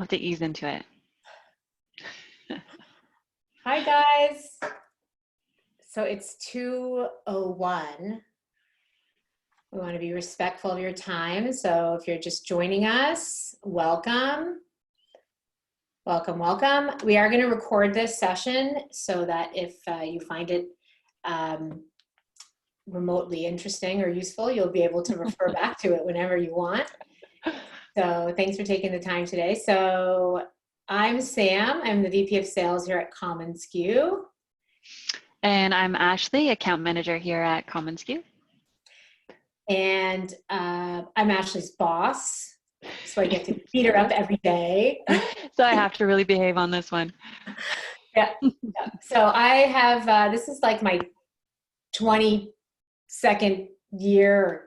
have to ease into it. Hi guys. So it's 2:01. We want to be respectful of your time. So if you're just joining us, welcome. Welcome, welcome. We are going to record this session so that if you find it remotely interesting or useful, you'll be able to refer back to it whenever you want. So thanks for taking the time today. So I'm Sam. I'm the VP of Sales here at commonsku. And I'm Ashley, account manager here at commonsku. And I'm Ashley's boss, so I get to beat her up every day. So I have to really behave on this one. Yeah. So I have, this is like my 22nd year,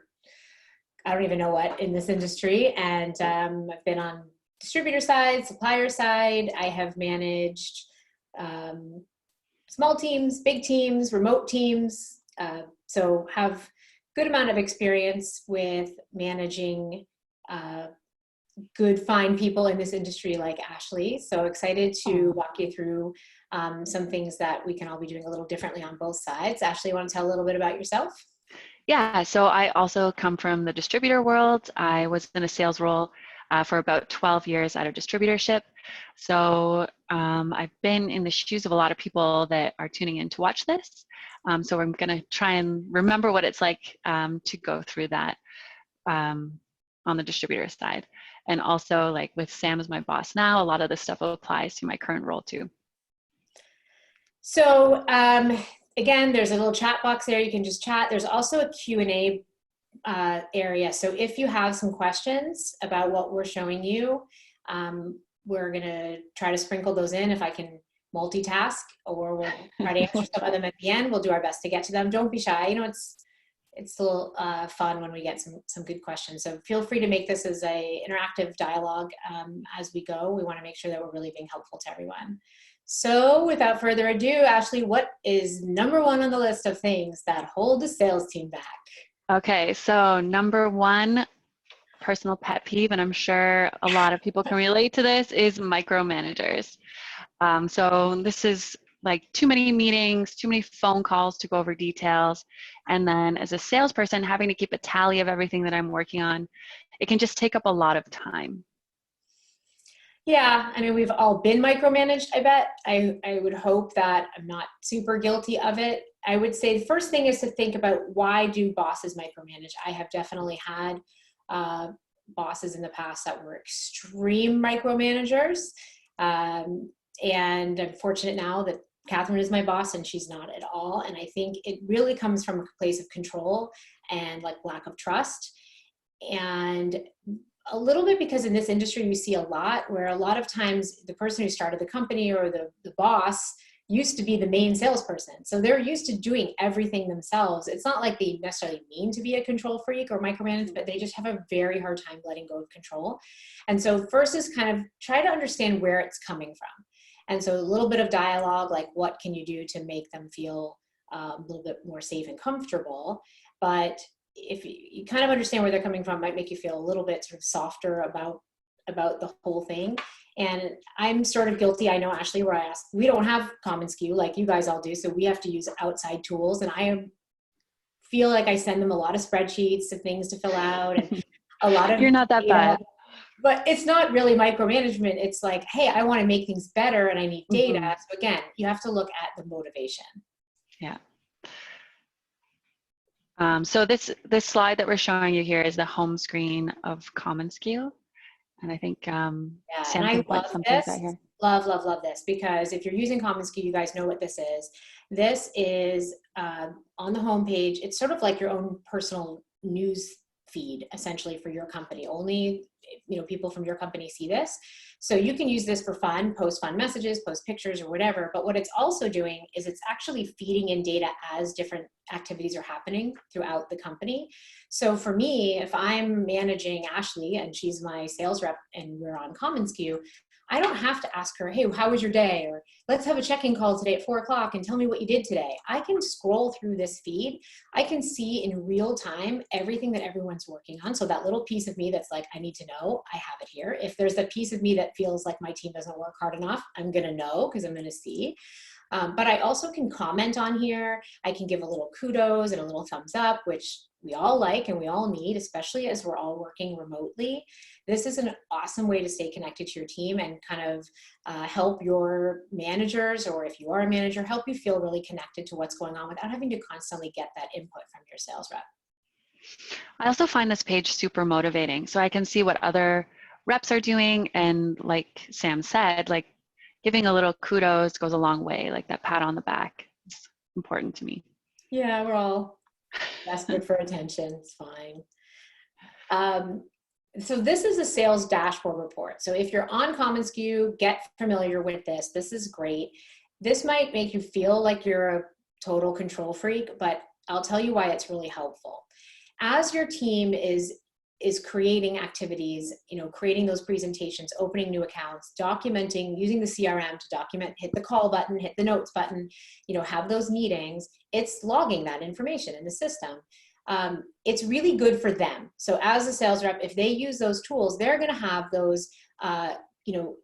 I don't even know what, in this industry. And I've been on distributor side, supplier side. I have managed small teams, big teams, remote teams. So have good amount of experience with managing good, fine people in this industry like Ashley. So excited to walk you through some things that we can all be doing a little differently on both sides. Ashley, you want to tell a little bit about yourself? Yeah, so I also come from the distributor world. I was in a sales role for about 12 years out of distributorship. So I've been in the shoes of a lot of people that are tuning in to watch this. So I'm going to try and remember what it's like to go through that on the distributor side. And also, like with Sam as my boss now, a lot of this stuff applies to my current role too. So again, there's a little chat box there. You can just chat. There's also a Q&A area. So if you have some questions about what we're showing you, we're going to try to sprinkle those in if I can multitask, or we'll try to answer some of them at the end. We'll do our best to get to them. Don't be shy. You know, it's a little fun when we get some good questions. So feel free to make this as a interactive dialogue as we go. We want to make sure that we're really being helpful to everyone. So without further ado, Ashley, what is number one on the list of things that hold the sales team back? Okay, so number one personal pet peeve, and I'm sure a lot of people can relate to this, is micromanagers. So this is like too many meetings, too many phone calls to go over details. And then as a salesperson, having to keep a tally of everything that I'm working on, it can just take up a lot of time. Yeah, I mean, we've all been micromanaged, I bet. I would hope that I'm not super guilty of it. I would say the first thing is to think about, why do bosses micromanage? I have definitely had bosses in the past that were extreme micromanagers. And I'm fortunate now that Catherine is my boss and she's not at all. And I think it really comes from a place of control and like lack of trust. And a little bit because in this industry, we see a lot where a lot of times the person who started the company or the boss used to be the main salesperson. So they're used to doing everything themselves. It's not like they necessarily mean to be a control freak or micromanage, but they just have a very hard time letting go of control. And so first is kind of try to understand where it's coming from. And so a little bit of dialogue, like what can you do to make them feel a little bit more safe and comfortable. But if you kind of understand where they're coming from, might make you feel a little bit sort of softer about the whole thing. And I'm sort of guilty, I know, Ashley, where I ask, we don't have commonsku like you guys all do, so we have to use outside tools. And I feel like I send them a lot of spreadsheets of things to fill out and a lot of You're not that bad. But it's not really micromanagement. It's like, hey, I want to make things better and I need data. Mm-hmm. So again, you have to look at the motivation. Yeah. So this slide that we're showing you here is the home screen of commonsku. And I think Sam and I love this. Here. Love this, because if you're using commonsku, you guys know what this is. This is on the home page. It's sort of like your own personal news feed, essentially, for your company. Only people from your company see this. So you can use this for fun, post fun messages, post pictures or whatever. But what it's also doing is it's actually feeding in data as different activities are happening throughout the company. So for me, if I'm managing Ashley and she's my sales rep and we're on commonsku, I don't have to ask her, hey, how was your day? Or let's have a check-in call today at 4 o'clock and tell me what you did today. I can scroll through this feed. I can see in real time everything that everyone's working on. So that little piece of me that's like, I need to know, I have it here. If there's a piece of me that feels like my team doesn't work hard enough, I'm going to know because I'm going to see. But I also can comment on here. I can give a little kudos and a little thumbs up, which we all like and we all need, especially as we're all working remotely. This is an awesome way to stay connected to your team and kind of help your managers, or if you are a manager, help you feel really connected to what's going on without having to constantly get that input from your sales rep. I also find this page super motivating. So I can see what other reps are doing. And like Sam said, like giving a little kudos goes a long way. Like that pat on the back is important to me. Yeah, we're all desperate for attention. It's fine. So this is a sales dashboard report. So if you're on commonsku, get familiar with this. This is great. This might make you feel like you're a total control freak, but I'll tell you why it's really helpful. As your team is creating activities, creating those presentations, opening new accounts, documenting, using the CRM to document, hit the call button, hit the notes button, have those meetings, it's logging that information in the system. It's really good for them. So as a sales rep, if they use those tools, they're going to have those,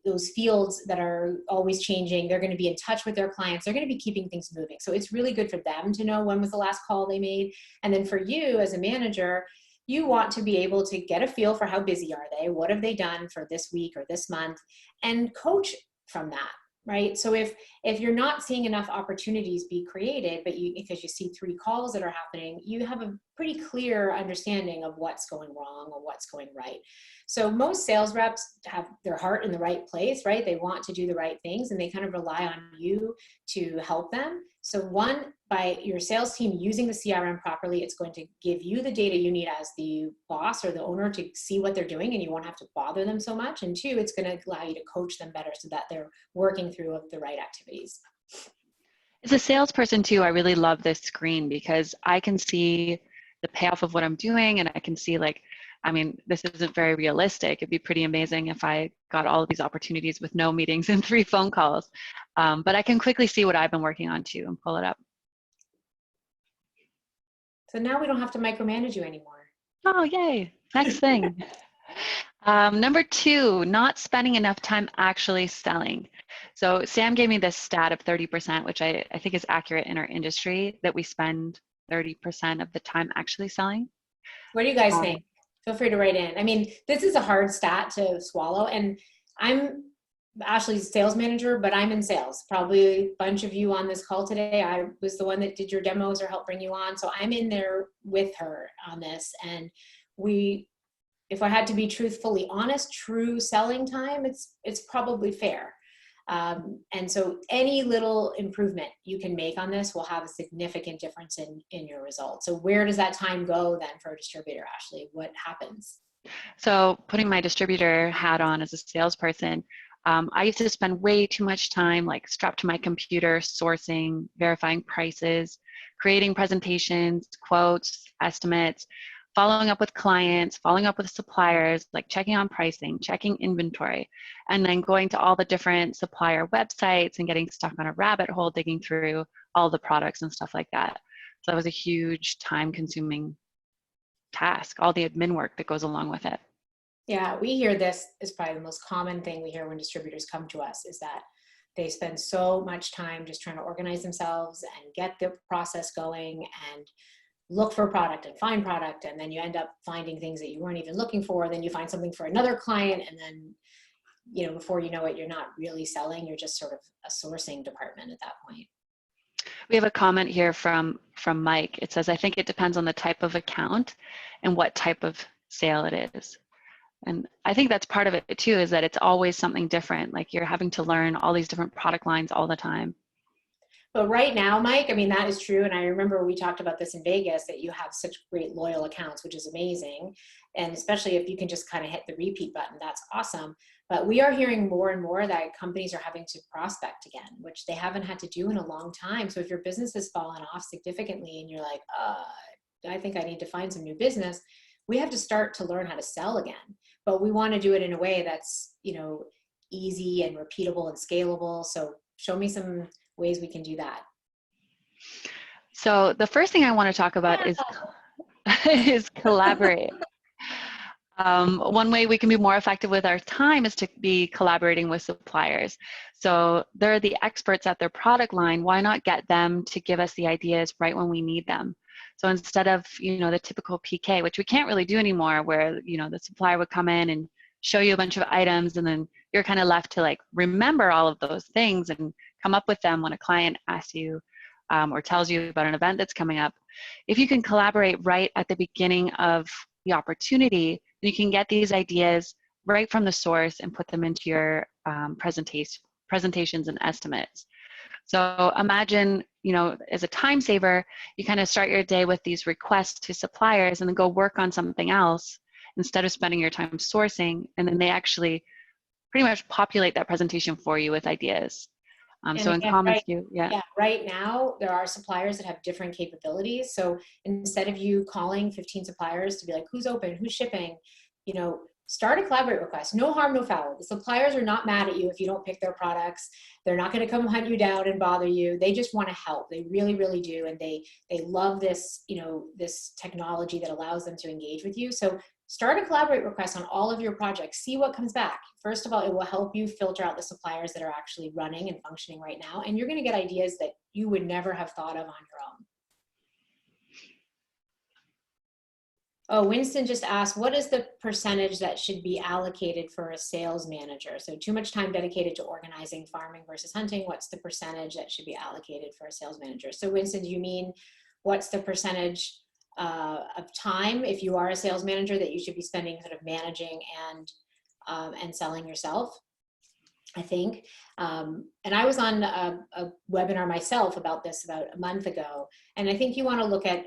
those fields that are always changing. They're going to be in touch with their clients. They're going to be keeping things moving. So it's really good for them to know when was the last call they made. And then for you as a manager, you want to be able to get a feel for how busy are they, what have they done for this week or this month, and coach from that, right? So if you're not seeing enough opportunities be created, but because you see 3 calls that are happening, you have a pretty clear understanding of what's going wrong or what's going right. So most sales reps have their heart in the right place, right? They want to do the right things and they kind of rely on you to help them. So one, by your sales team using the CRM properly, it's going to give you the data you need as the boss or the owner to see what they're doing and you won't have to bother them so much. And 2, it's going to allow you to coach them better so that they're working through the right activities. As a salesperson too, I really love this screen because I can see the payoff of what I'm doing and I can see this isn't very realistic. It'd be pretty amazing if I got all of these opportunities with no meetings and 3 phone calls. But I can quickly see what I've been working on too and pull it up. So now we don't have to micromanage you anymore. Oh, yay. Next thing. Number 2, not spending enough time actually selling. So Sam gave me this stat of 30%, which I think is accurate in our industry, that we spend 30% of the time actually selling. What do you guys think? Feel free to write in. I mean, this is a hard stat to swallow. And I'm Ashley's sales manager, but I'm in sales. Probably a bunch of you on this call today. I was the one that did your demos or helped bring you on. So I'm in there with her on this. And if I had to be truthfully honest, true selling time, it's probably fair. And so any little improvement you can make on this will have a significant difference in your results. So where does that time go then for a distributor, Ashley? What happens? So putting my distributor hat on as a salesperson, I used to spend way too much time strapped to my computer, sourcing, verifying prices, creating presentations, quotes, estimates, following up with clients, following up with suppliers, checking on pricing, checking inventory, and then going to all the different supplier websites and getting stuck on a rabbit hole, digging through all the products and stuff like that. So that was a huge time-consuming task, all the admin work that goes along with it. Yeah, we hear this is probably the most common thing we hear when distributors come to us is that they spend so much time just trying to organize themselves and get the process going and look for product and find product. And then you end up finding things that you weren't even looking for. Then you find something for another client. And then, before you know it, you're not really selling. You're just sort of a sourcing department at that point. We have a comment here from Mike. It says, I think it depends on the type of account and what type of sale it is. And I think that's part of it too, is that it's always something different. You're having to learn all these different product lines all the time. But right now, Mike, I mean, that is true. And I remember we talked about this in Vegas, that you have such great loyal accounts, which is amazing. And especially if you can just kind of hit the repeat button, that's awesome. But we are hearing more and more that companies are having to prospect again, which they haven't had to do in a long time. So if your business has fallen off significantly and you're like, I think I need to find some new business, we have to start to learn how to sell again. But we want to do it in a way that's, easy and repeatable and scalable. So show me some ways we can do that. So the first thing I want to talk about is collaborate. One way we can be more effective with our time is to be collaborating with suppliers. So they're the experts at their product line. Why not get them to give us the ideas right when we need them? So instead of, the typical PK, which we can't really do anymore, where, the supplier would come in and show you a bunch of items, and then you're kind of left to like remember all of those things and come up with them when a client asks you or tells you about an event that's coming up. If you can collaborate right at the beginning of the opportunity, you can get these ideas right from the source and put them into your presentations and estimates. So imagine, as a time saver, you kind of start your day with these requests to suppliers and then go work on something else instead of spending your time sourcing, and then they actually pretty much populate that presentation for you with ideas. So in commonsku, right now there are suppliers that have different capabilities. So instead of you calling 15 suppliers to be like, who's open, who's shipping, start a collaborate request. No harm, no foul. The suppliers are not mad at you if you don't pick their products. They're not going to come hunt you down and bother you. They just want to help. They really, really do. And they love this, this technology that allows them to engage with you. So start a collaborate request on all of your projects. See what comes back. First of all, it will help you filter out the suppliers that are actually running and functioning right now. And you're going to get ideas that you would never have thought of on your own. Oh, Winston just asked, what is the percentage that should be allocated for a sales manager? So too much time dedicated to organizing farming versus hunting. What's the percentage that should be allocated for a sales manager? So Winston, do you mean what's the percentage of time, if you are a sales manager, that you should be spending sort of managing and selling yourself? I think. And I was on a webinar myself about this about a month ago. And I think you want to look at,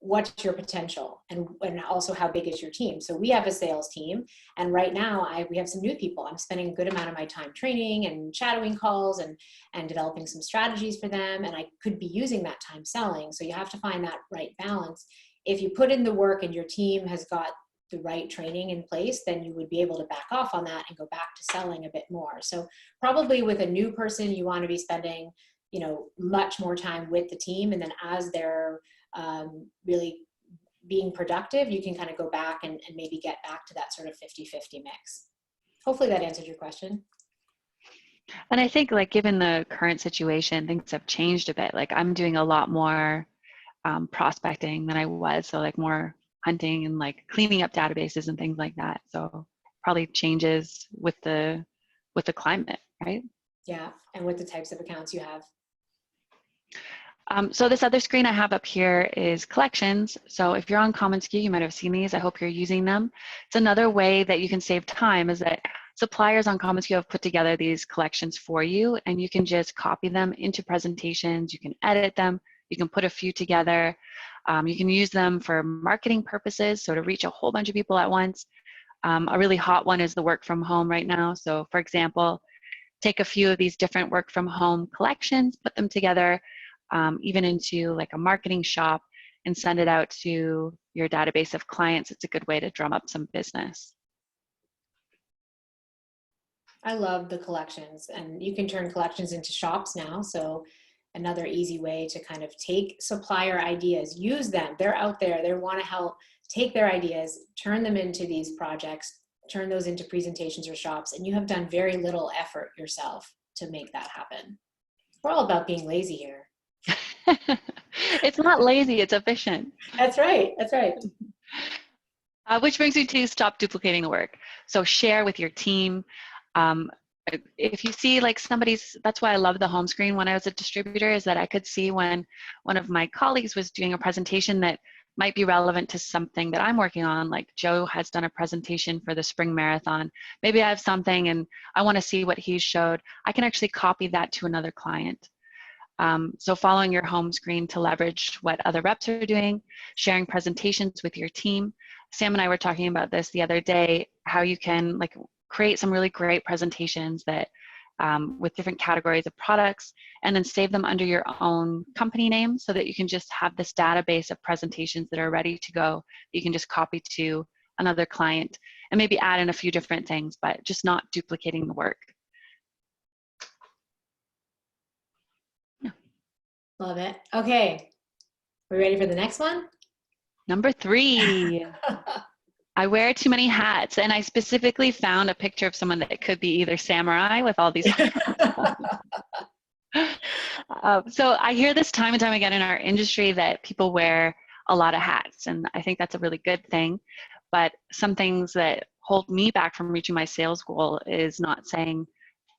what's your potential and also how big is your team. So we have a sales team, and right now we have some new people. I'm spending a good amount of my time training and shadowing calls and developing some strategies for them. And I could be using that time selling. So you have to find that right balance. If you put in the work and your team has got the right training in place, then you would be able to back off on that and go back to selling a bit more. So probably with a new person, you want to be spending, much more time with the team. And then as they're really being productive, you can kind of go back and maybe get back to that sort of 50-50 mix. Hopefully that answered your question. And I think, like, given the current situation, things have changed a bit. Like, I'm doing a lot more prospecting than I was. So like more hunting and like cleaning up databases and things like that. So probably changes with the climate, right? Yeah, and with the types of accounts you have. So this other screen I have up here is collections. So if you're on commonsku, you might have seen these. I hope you're using them. It's another way that you can save time is that suppliers on commonsku have put together these collections for you, and you can just copy them into presentations. You can edit them. You can put a few together. You can use them for marketing purposes, so to reach a whole bunch of people at once. A really hot one is the work from home right now. So for example, take a few of these different work from home collections, put them together, even into like a marketing shop, and send it out to your database of clients. It's a good way to drum up some business. I love the collections, and you can turn collections into shops now. So another easy way to kind of take supplier ideas, use them. They're out there, they want to help. Take their ideas, turn them into these projects, turn those into presentations or shops, and you have done very little effort yourself to make that happen. We're all about being lazy here. It's not lazy, it's efficient. That's right, that's right. Which brings me to stop duplicating the work. So share with your team. If you see like somebody's, that's why I love the home screen when I was a distributor, is that I could see when one of my colleagues was doing a presentation that might be relevant to something that I'm working on. Like Joe has done a presentation for the spring marathon. Maybe I have something and I want to see what he showed. I can actually copy that to another client. So following your home screen to leverage what other reps are doing, sharing presentations with your team. Sam and I were talking about this the other day, how you can like create some really great presentations that with different categories of products, and then save them under your own company name so that you can just have this database of presentations that are ready to go. You can just copy to another client, and maybe add in a few different things, but just not duplicating the work. Yeah. Love it. Okay. We ready for the next one? Number 3. I wear too many hats, and I specifically found a picture of someone that could be either samurai with all these hats. So I hear this time and time again in our industry that people wear a lot of hats, and I think that's a really good thing. But some things that hold me back from reaching my sales goal is not saying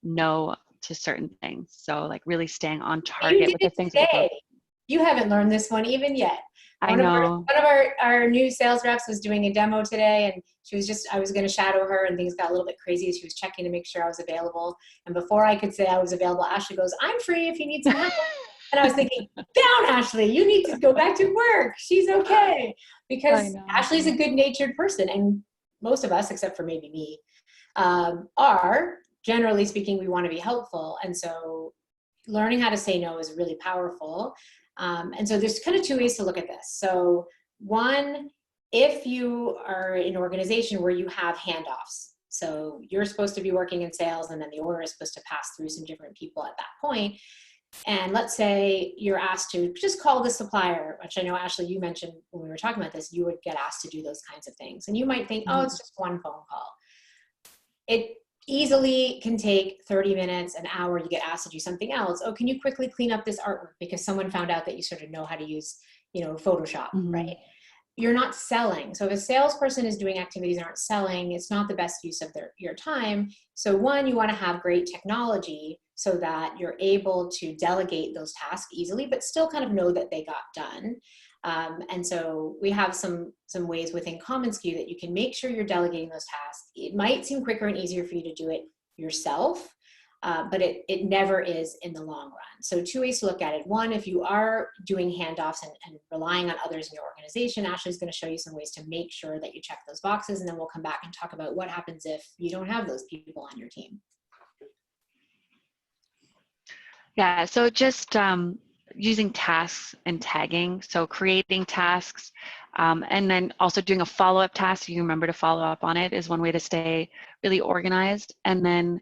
no to certain things. So like really staying on target with the things that we're doing. You haven't learned this one even yet. I know. One of our new sales reps was doing a demo today, and I was going to shadow her, and things got a little bit crazy. She was checking to make sure I was available. And before I could say I was available, Ashley goes, "I'm free if you need some help." And I was thinking, down, Ashley, you need to go back to work. She's okay. Because Ashley's a good-natured person, and most of us, except for maybe me, are, generally speaking, we want to be helpful. And so learning how to say no is really powerful. And so there's kind of 2 ways to look at this. So one, if you are in an organization where you have handoffs, so you're supposed to be working in sales and then the order is supposed to pass through some different people at that point. And let's say you're asked to just call the supplier, which I know, Ashley, you mentioned when we were talking about this, you would get asked to do those kinds of things. And you might think, oh, it's just one phone call. It easily can take 30 minutes, an hour. You get asked to do something else. Oh, can you quickly clean up this artwork because someone found out that you sort of know how to use, Photoshop, right? You're not selling. So if a salesperson is doing activities and aren't selling, it's not the best use of your time. So one, you want to have great technology so that you're able to delegate those tasks easily, but still kind of know that they got done. And so we have some ways within commonsku that you can make sure you're delegating those tasks. It might seem quicker and easier for you to do it yourself, but it never is in the long run. So 2 ways to look at it. One, if you are doing handoffs and relying on others in your organization, Ashley's going to show you some ways to make sure that you check those boxes, and then we'll come back and talk about what happens if you don't have those people on your team. Yeah, so just using tasks and tagging, so creating tasks, and then also doing a follow-up task so you remember to follow up on it is one way to stay really organized. And then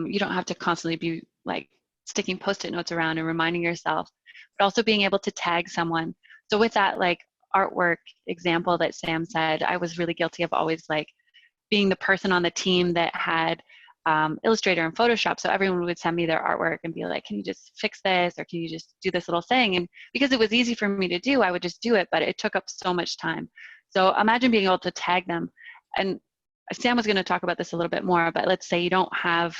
you don't have to constantly be like sticking post-it notes around and reminding yourself, but also being able to tag someone. So with that like artwork example that Sam said, I was really guilty of always like being the person on the team that had Illustrator and Photoshop. So everyone would send me their artwork and be like, can you just fix this? Or can you just do this little thing? And because it was easy for me to do, I would just do it, but it took up so much time. So imagine being able to tag them. And Sam was going to talk about this a little bit more, but let's say you don't have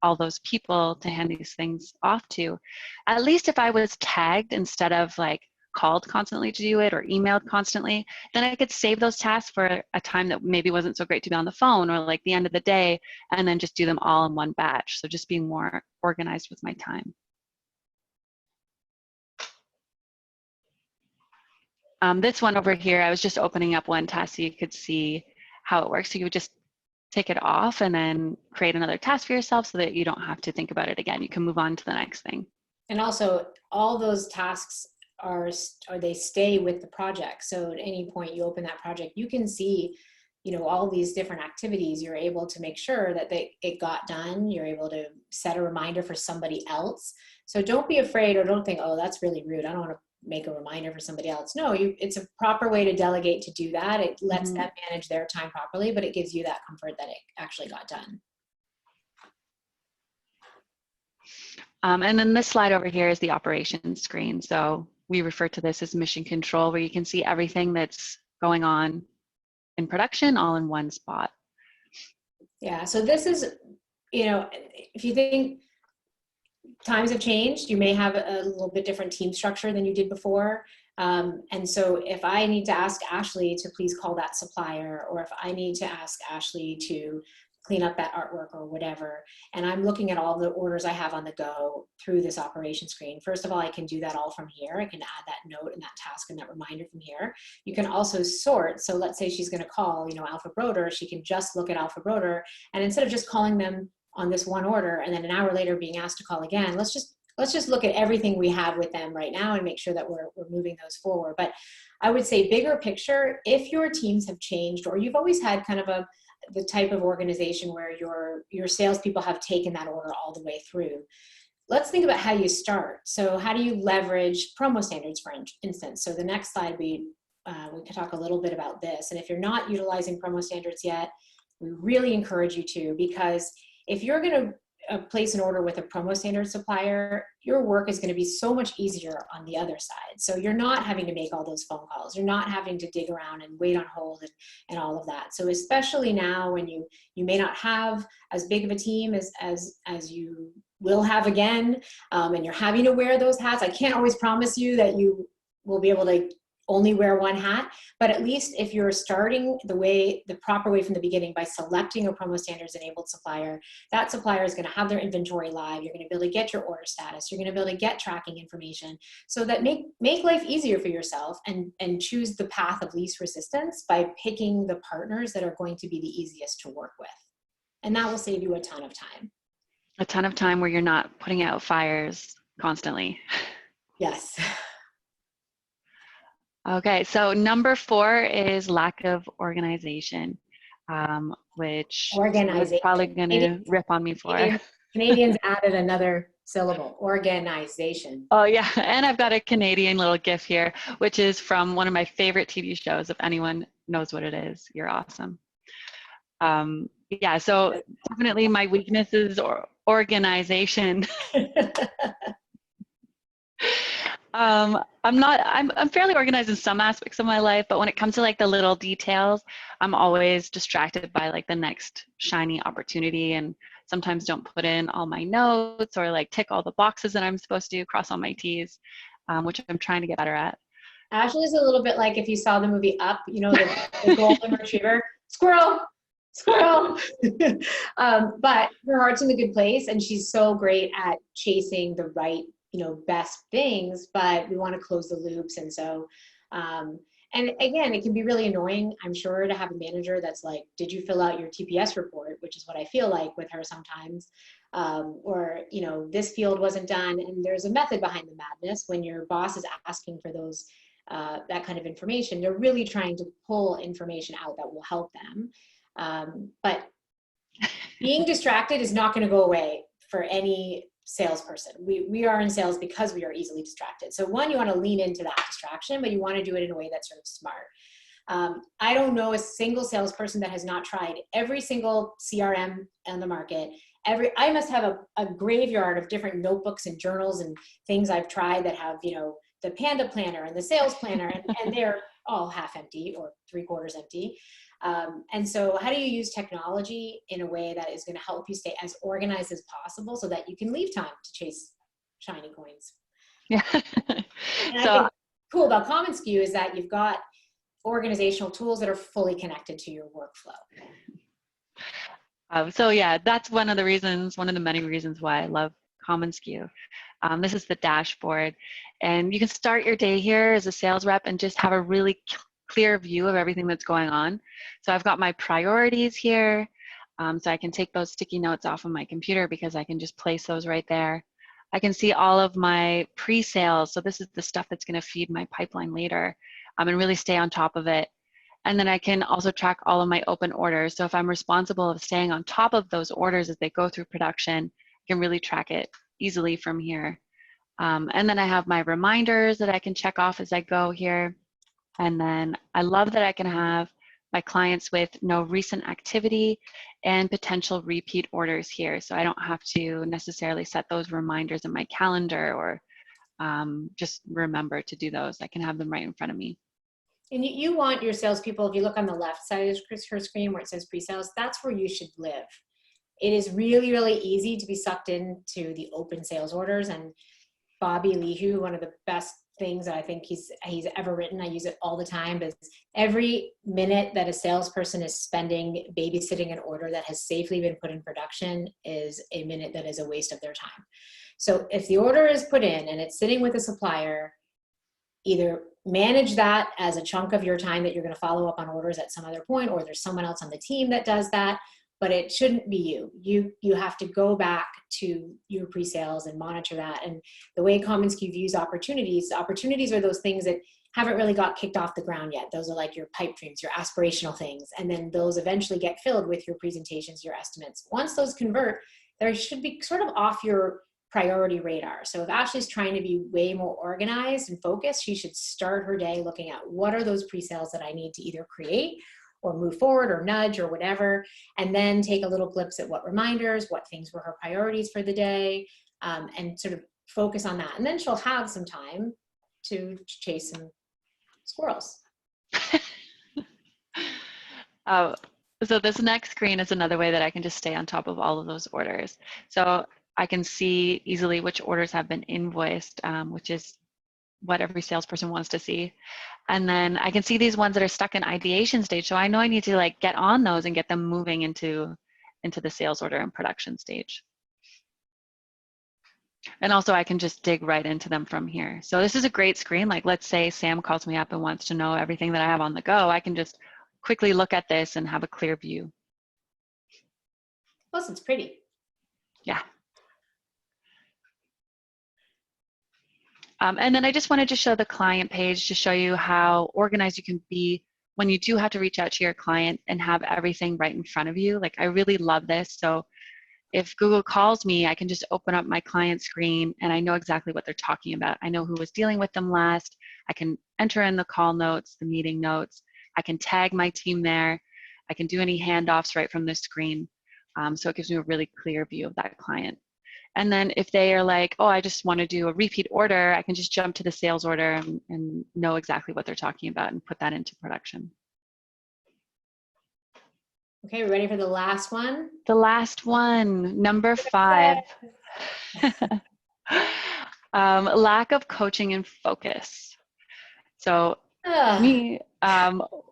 all those people to hand these things off to. At least if I was tagged instead of like called constantly to do it or emailed constantly, then I could save those tasks for a time that maybe wasn't so great to be on the phone or like the end of the day, and then just do them all in one batch. So just being more organized with my time. This one over here, I was just opening up one task so you could see how it works. So you would just take it off and then create another task for yourself so that you don't have to think about it again. You can move on to the next thing. And also all those tasks they stay with the project. So at any point you open that project, you can see, all these different activities. You're able to make sure that it got done. You're able to set a reminder for somebody else. So don't be afraid, or don't think, oh, that's really rude, I don't want to make a reminder for somebody else. No, it's a proper way to delegate to do that. It lets them manage their time properly, but it gives you that comfort that it actually got done. And then this slide over here is the operations screen. So we refer to this as mission control, where you can see everything that's going on in production all in one spot. Yeah, so this is, if you think times have changed, you may have a little bit different team structure than you did before. And so if I need to ask Ashley to please call that supplier, or if I need to ask Ashley to clean up that artwork or whatever, and I'm looking at all the orders I have on the go through this operation screen, first of all, I can do that all from here. I can add that note and that task and that reminder from here. You can also sort. So let's say she's going to call, Alpha Broder. She can just look at Alpha Broder, and instead of just calling them on this one order and then an hour later being asked to call again, let's just let's just look at everything we have with them right now and make sure that we're moving those forward. But I would say bigger picture, if your teams have changed, or you've always had kind of the type of organization where your salespeople have taken that order all the way through, let's think about how you start. So how do you leverage promo standards, for instance? So the next slide, we can talk a little bit about this. And if you're not utilizing promo standards yet, we really encourage you to, because if you're going to place an order with a promo standard supplier, your work is going to be so much easier on the other side. So you're not having to make all those phone calls. You're not having to dig around and wait on hold and all of that. So especially now when you may not have as big of a team as you will have again, and you're having to wear those hats. I can't always promise you that you will be able to only wear one hat, but at least if you're starting the proper way from the beginning by selecting a promo standards enabled supplier, that supplier is going to have their inventory live. You're going to be able to get your order status. You're going to be able to get tracking information, so that make life easier for yourself and choose the path of least resistance by picking the partners that are going to be the easiest to work with. And that will save you a ton of time. A ton of time where you're not putting out fires constantly. Yes. Okay, so number 4 is lack of organization, which is probably going to rip on me for. Canadians added another syllable, organization. Oh yeah, and I've got a Canadian little GIF here, which is from one of my favorite TV shows. If anyone knows what it is, you're awesome. Yeah, so definitely my weakness is organization. I'm fairly organized in some aspects of my life, but when it comes to like the little details, I'm always distracted by like the next shiny opportunity, and sometimes don't put in all my notes or like tick all the boxes that I'm supposed to, cross all my T's, which I'm trying to get better at. Ashley's a little bit like if you saw the movie Up, you know, the golden retriever, squirrel. But her heart's in a good place, and she's so great at chasing the right, best things, but we want to close the loops. And so, and again, it can be really annoying, I'm sure, to have a manager that's like, did you fill out your TPS report? Which is what I feel like with her sometimes. Or, this field wasn't done. And there's a method behind the madness. When your boss is asking for those, that kind of information, they're really trying to pull information out that will help them. But being distracted is not going to go away for any salesperson. We are in sales because we are easily distracted. So one, you want to lean into that distraction, but you want to do it in a way that's sort of smart. I don't know a single salesperson that has not tried every single CRM on the market. I must have a graveyard of different notebooks and journals and things I've tried that have, the Panda Planner and the Sales Planner, and they're all half empty or 3/4 empty. And so how do you use technology in a way that is going to help you stay as organized as possible so that you can leave time to chase shiny coins? Yeah. And I think cool about commonsku is that you've got organizational tools that are fully connected to your workflow. So yeah, that's one of the many reasons why I love commonsku. This is the dashboard, and you can start your day here as a sales rep and just have a really clear view of everything that's going on. So I've got my priorities here, so I can take those sticky notes off of my computer because I can just place those right there. I can see all of my pre-sales, so this is the stuff that's going to feed my pipeline later, and really stay on top of it. And then I can also track all of my open orders. So if I'm responsible of staying on top of those orders as they go through production, I can really track it easily from here. And then I have my reminders that I can check off as I go here. And then I love that I can have my clients with no recent activity and potential repeat orders here. So I don't have to necessarily set those reminders in my calendar or just remember to do those. I can have them right in front of me. And you want your salespeople, if you look on the left side of her screen where it says pre-sales, that's where you should live. It is really, really easy to be sucked into the open sales orders. And Bobby Leahu, one of the best things that I think he's ever written, I use it all the time, is every minute that a salesperson is spending babysitting an order that has safely been put in production is a minute that is a waste of their time. So if the order is put in and it's sitting with a supplier, either manage that as a chunk of your time that you're going to follow up on orders at some other point, or there's someone else on the team that does that, but it shouldn't be you. You have to go back to your pre-sales and monitor that. And the way commonsku views opportunities are those things that haven't really got kicked off the ground yet. Those are like your pipe dreams, your aspirational things. And then those eventually get filled with your presentations, your estimates. Once those convert, there should be sort of off your priority radar. So if Ashley's trying to be way more organized and focused, she should start her day looking at what are those pre-sales that I need to either create or move forward or nudge or whatever, and then take a little glimpse at what reminders, what things were her priorities for the day, and sort of focus on that. And then she'll have some time to chase some squirrels. So this next screen is another way that I can just stay on top of all of those orders. So I can see easily which orders have been invoiced, which is what every salesperson wants to see. And then I can see these ones that are stuck in ideation stage. So I know I need to like get on those and get them moving into the sales order and production stage. And also I can just dig right into them from here. So this is a great screen. Like let's say Sam calls me up and wants to know everything that I have on the go. I can just quickly look at this and have a clear view. Plus it's pretty. Yeah. And then I just wanted to show the client page to show you how organized you can be when you do have to reach out to your client and have everything right in front of you. Like I really love this. So if Google calls me, I can just open up my client screen and I know exactly what they're talking about. I know who was dealing with them last. I can enter in the call notes, the meeting notes. I can tag my team there. I can do any handoffs right from this screen. So it gives me a really clear view of that client. And then if they are like, oh, I just want to do a repeat order, I can just jump to the sales order and know exactly what they're talking about and put that into production. Okay, we're ready for the last one? The last one, number 5. Lack of coaching and focus. So to me,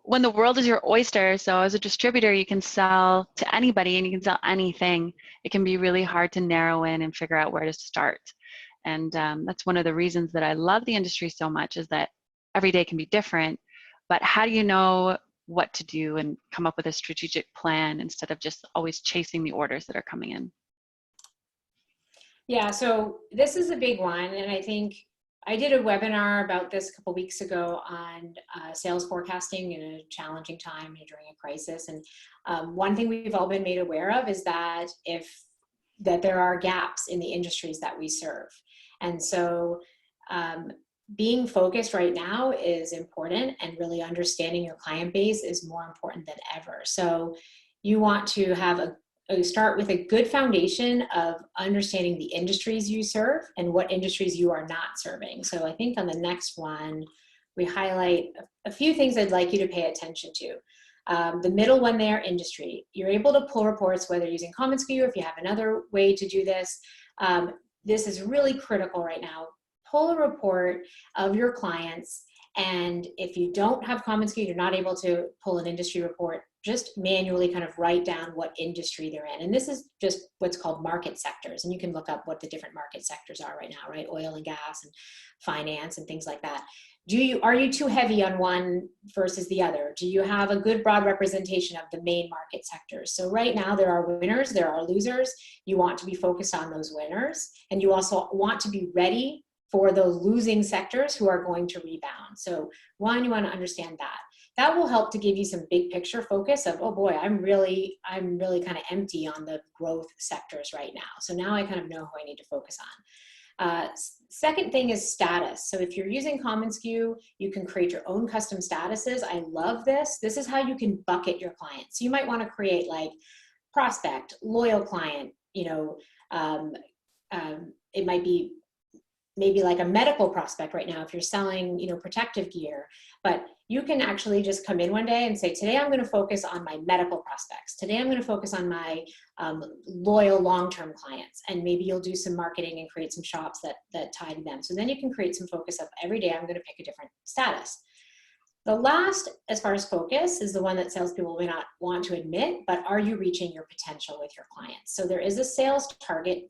when the world is your oyster, so as a distributor, you can sell to anybody and you can sell anything. It can be really hard to narrow in and figure out where to start. And that's one of the reasons that I love the industry so much, is that every day can be different. But how do you know what to do and come up with a strategic plan instead of just always chasing the orders that are coming in? Yeah, so this is a big one. And I think I did a webinar about this a couple weeks ago on sales forecasting in a challenging time during a crisis. And one thing we've all been made aware of is that there are gaps in the industries that we serve. And so being focused right now is important, and really understanding your client base is more important than ever. So you want to have start with a good foundation of understanding the industries you serve and what industries you are not serving. So I think on the next one, we highlight a few things I'd like you to pay attention to. The middle one there, industry. You're able to pull reports, whether using commonsku or if you have another way to do this. This is really critical right now. Pull a report of your clients, and if you don't have commonsku, you're not able to pull an industry report, just manually kind of write down what industry they're in. And this is just what's called market sectors. And you can look up what the different market sectors are right now, right? Oil and gas and finance and things like that. Are you too heavy on one versus the other? Do you have a good broad representation of the main market sectors? So right now there are winners, there are losers. You want to be focused on those winners. And you also want to be ready for those losing sectors who are going to rebound. So one, you want to understand that. That will help to give you some big picture focus of, oh boy, I'm really kind of empty on the growth sectors right now. So now I kind of know who I need to focus on. Second thing is status. So if you're using commonsku, you can create your own custom statuses. I love this. This is how you can bucket your clients. So you might want to create like prospect, loyal client, it might be maybe like a medical prospect right now if you're selling, protective gear. But you can actually just come in one day and say, today I'm going to focus on my medical prospects. Today I'm going to focus on my loyal long-term clients. And maybe you'll do some marketing and create some shops that tie to them. So then you can create some focus of every day I'm going to pick a different status. The last, as far as focus, is the one that salespeople may not want to admit, but are you reaching your potential with your clients? So there is a sales target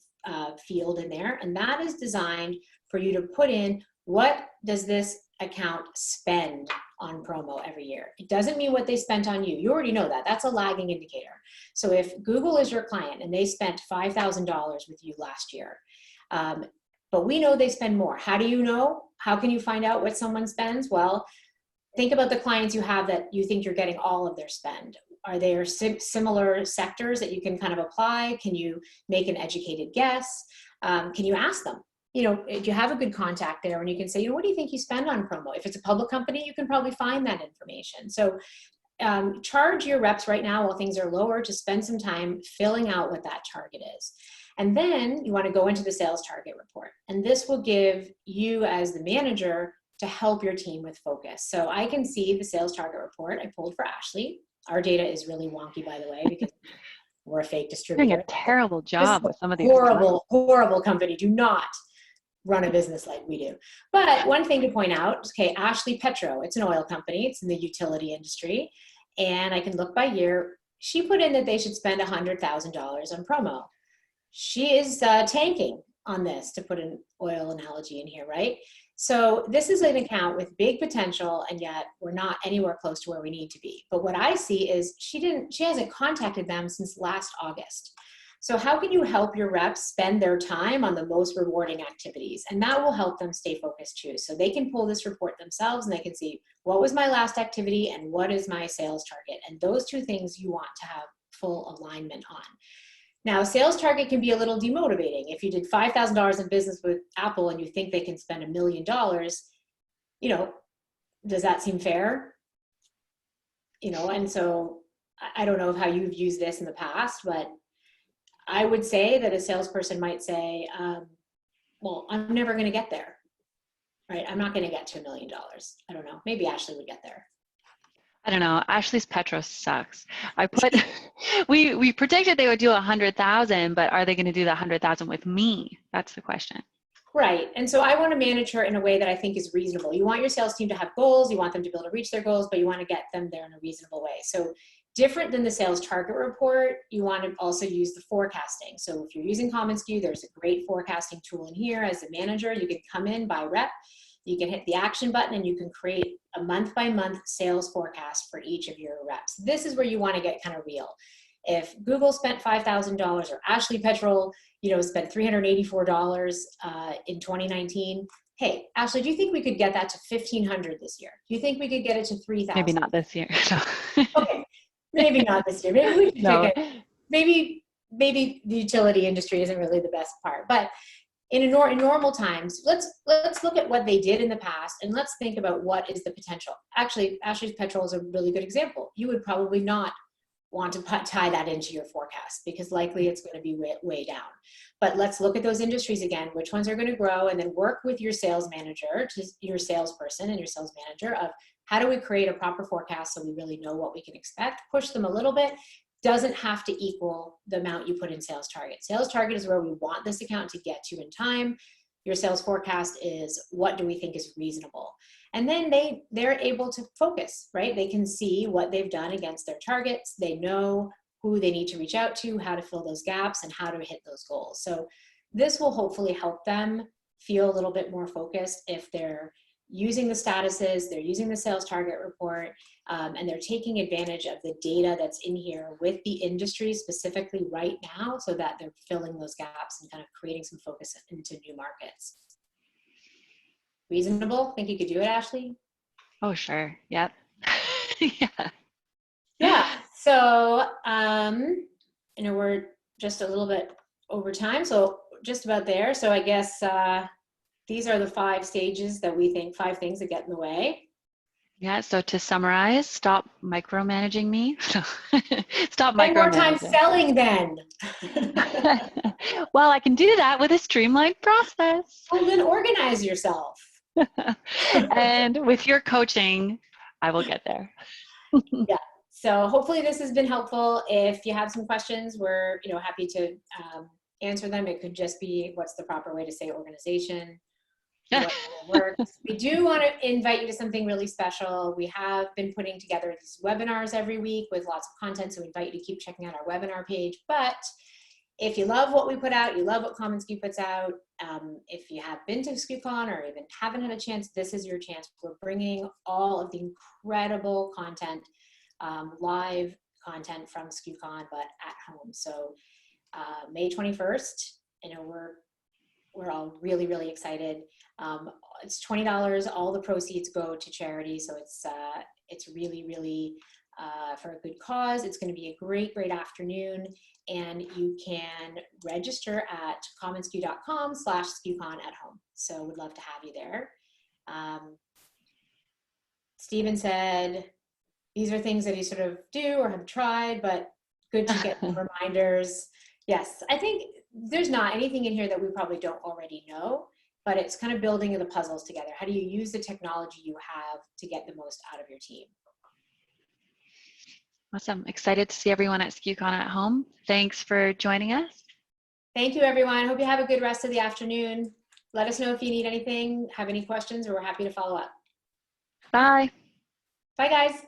field in there, and that is designed for you to put in, what does this account spend on promo every year. It doesn't mean what they spent on you. You already know that. That's a lagging indicator. So if Google is your client and they spent $5,000 with you last year, but we know they spend more. How do you know? How can you find out what someone spends? Well, think about the clients you have that you think you're getting all of their spend. Are there similar sectors that you can kind of apply? Can you make an educated guess? Can you ask them? You know, if you have a good contact there and you can say, you know, what do you think you spend on promo? If it's a public company, you can probably find that information. So charge your reps right now while things are lower to spend some time filling out what that target is. And then you want to go into the sales target report. And this will give you as the manager to help your team with focus. So I can see the sales target report I pulled for Ashley. Our data is really wonky, by the way, because we're a fake distributor. Doing a terrible job with some of these. Horrible company. Do not run a business like we do. But one thing to point out, okay, Ashley Petro, it's an oil company. It's in the utility industry. And I can look by year. She put in that they should spend $100,000 on promo. She is tanking on this, to put an oil analogy in here, right? So this is an account with big potential, and yet we're not anywhere close to where we need to be. But what I see is she hasn't contacted them since last August. So how can you help your reps spend their time on the most rewarding activities? And that will help them stay focused too. So they can pull this report themselves and they can see what was my last activity and what is my sales target. And those two things you want to have full alignment on. Now, sales target can be a little demotivating. If you did $5,000 in business with Apple and you think they can spend $1 million, you know, does that seem fair? You know, and so I don't know how you've used this in the past, but I would say that a salesperson might say, well, I'm never going to get there, right? I'm not going to get to $1 million. I don't know. Maybe Ashley would get there. I don't know. Ashley's Petro sucks. We predicted they would do 100,000, but are they going to do the 100,000 with me? That's the question. Right. And so I want to manage her in a way that I think is reasonable. You want your sales team to have goals. You want them to be able to reach their goals, but you want to get them there in a reasonable way. So different than the sales target report, you want to also use the forecasting. So if you're using commonsku, there's a great forecasting tool in here. As a manager, you can come in by rep. You can hit the action button and you can create a month-by-month sales forecast for each of your reps. This is where you want to get kind of real. If Google spent $5,000 or Ashley Petrol, you know, spent $384 in 2019, hey, Ashley, do you think we could get that to $1,500 this year? Do you think we could get it to $3,000? Maybe not this year. Okay, maybe not this year. Maybe we should pick it. Maybe the utility industry isn't really the best part, but in normal times, let's look at what they did in the past and let's think about what is the potential. Actually, Ashley's Petrol is a really good example. You would probably not want to tie that into your forecast because likely it's going to be way down. But let's look at those industries again, which ones are going to grow, and then work with your sales manager, your salesperson and your sales manager of how do we create a proper forecast so we really know what we can expect, push them a little bit. Doesn't have to equal the amount you put in sales target. Sales target is where we want this account to get to in time. Your sales forecast is what do we think is reasonable. And then they're able to focus, right? They can see what they've done against their targets. They know who they need to reach out to, how to fill those gaps, and how to hit those goals. So this will hopefully help them feel a little bit more focused if they're using the statuses, they're using the sales target report, and they're taking advantage of the data that's in here with the industry specifically right now so that they're filling those gaps and kind of creating some focus into new markets. Reasonable? Think you could do it, Ashley? Oh, sure. Yep. Yeah. Yeah. So, you know, we're just a little bit over time, so just about there. So I guess these are the 5 stages that we think, 5 things that get in the way. Yeah, so to summarize, stop micromanaging me. Stop Spend more time micromanaging. selling then. Well, I can do that with a streamlined process. Well, then organize yourself. And with your coaching, I will get there. Yeah. So hopefully this has been helpful. If you have some questions, we're happy to answer them. It could just be what's the proper way to say organization. What works. We do want to invite you to something really special. We have been putting together these webinars every week with lots of content, so we invite you to keep checking out our webinar page. But if you love what we put out, you love what commonsku puts out, if you have been to SkuCon or even haven't had a chance, this is your chance. We're bringing all of the incredible content, live content from SkuCon, but at home. So May 21st, you know, we're all really, really excited. It's $20. All the proceeds go to charity. So it's really, really for a good cause. It's going to be a great, great afternoon. And you can register at commonsku.com/SkuCon at home. So we'd love to have you there. Stephen said, these are things that he sort of do or have tried, but good to get reminders. Yes, I think there's not anything in here that we probably don't already know, but it's kind of building the puzzles together. How do you use the technology you have to get the most out of your team? Awesome. Excited to see everyone at SkuCon at home. Thanks for joining us. Thank you, everyone. Hope you have a good rest of the afternoon. Let us know if you need anything, have any questions, or we're happy to follow up. Bye. Bye, guys.